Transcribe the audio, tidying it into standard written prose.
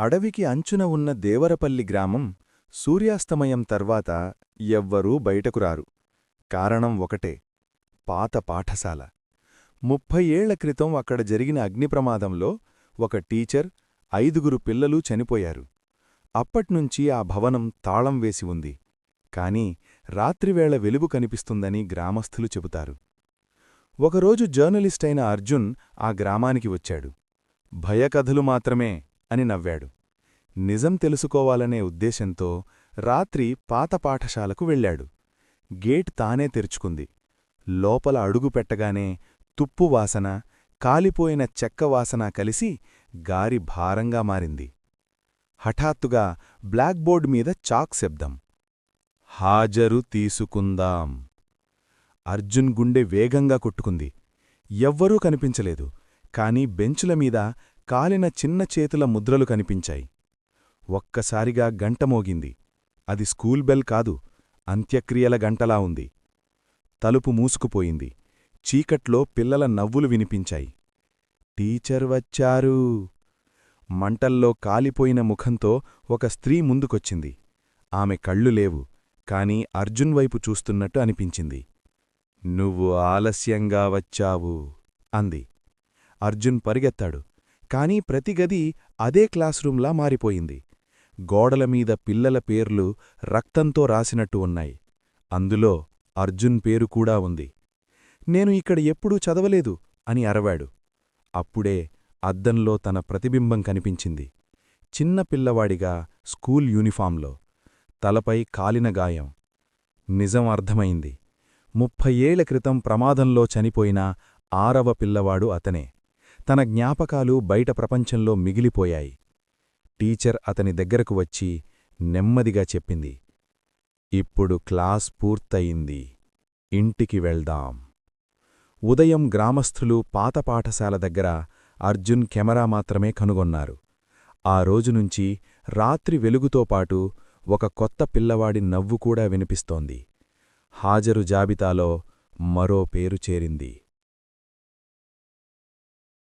అడవికి అంచున ఉన్న దేవరపల్లి గ్రామం సూర్యాస్తమయం తర్వాత ఎవ్వరూ బయటకురారు. కారణం ఒకటే, పాత పాఠశాల. 30 ఏళ్ల క్రితం అక్కడ జరిగిన అగ్నిప్రమాదంలో ఒక టీచర్, 5గురు పిల్లలూ చనిపోయారు. అప్పట్నుంచి ఆ భవనం తాళం వేసి ఉంది. కాని రాత్రివేళ వెలుగు కనిపిస్తుందని గ్రామస్థులు చెబుతారు. ఒకరోజు జర్నలిస్టైన అర్జున్ ఆ గ్రామానికి వచ్చాడు. భయకథలు మాత్రమే అని నవ్వాడు. నిజం తెలుసుకోవాలనే ఉద్దేశంతో రాత్రి పాత పాఠశాలకు వెళ్ళాడు. గేట్ తానే తెరుచుకుంది. లోపల అడుగు పెట్టగానే తుప్పువాసన, కాలిపోయిన చెక్కవాసన కలిసి గారి భారంగా మారింది. హఠాత్తుగా బ్లాక్బోర్డ్ మీద చాక్ శబ్దం. హాజరు తీసుకుందాం. అర్జున్ గుండె వేగంగా కొట్టుకుంది. ఎవ్వరూ కనిపించలేదు. కాని బెంచుల మీద కాలిన చిన్న చేతుల ముద్రలు కనిపించాయి. ఒక్కసారిగా గంట మోగింది. అది స్కూల్ బెల్ కాదు, అంత్యక్రియల గంటలా ఉంది. తలుపు మూసుకుపోయింది. చీకట్లో పిల్లల నవ్వులు వినిపించాయి. టీచర్ వచ్చారు. మంటల్లో కాలిపోయిన ముఖంతో ఒక స్త్రీ ముందుకొచ్చింది. ఆమె కళ్ళు లేవు, కాని అర్జున్ వైపు చూస్తున్నట్టు అనిపించింది. నువ్వు ఆలస్యంగా వచ్చావు అంది. అర్జున్ పరిగెత్తాడు. కాని ప్రతి గది అదే క్లాస్రూంలా మారిపోయింది. గోడలమీద పిల్లల పేర్లు రక్తంతో రాసినట్టు ఉన్నాయి. అందులో అర్జున్ పేరు కూడా ఉంది. నేను ఇక్కడ ఎప్పుడూ చదవలేదు అని అరవాడు. అప్పుడే అద్దంలో తన ప్రతిబింబం కనిపించింది. చిన్న పిల్లవాడిగా స్కూల్ యూనిఫాంలో, తలపై కాలిన గాయం. నిజం అర్థమైంది. 30 ఏళ్ల క్రితం ప్రమాదంలో చనిపోయిన 6వ పిల్లవాడు అతనే. తన జ్ఞాపకాలు బయట ప్రపంచంలో మిగిలిపోయాయి. టీచర్ అతని దగ్గరకు వచ్చి నెమ్మదిగా చెప్పింది, ఇప్పుడు క్లాస్ పూర్తయింది, ఇంటికి వెళ్దాం. ఉదయం గ్రామస్థులు పాత పాఠశాల దగ్గర అర్జున్ కెమెరా మాత్రమే కనుగొన్నారు. ఆ రోజునుంచి రాత్రి వెలుగుతో పాటు ఒక కొత్త పిల్లవాడి నవ్వు కూడా వినిపిస్తోంది. హాజరు జాబితాలో మరో పేరు చేరింది.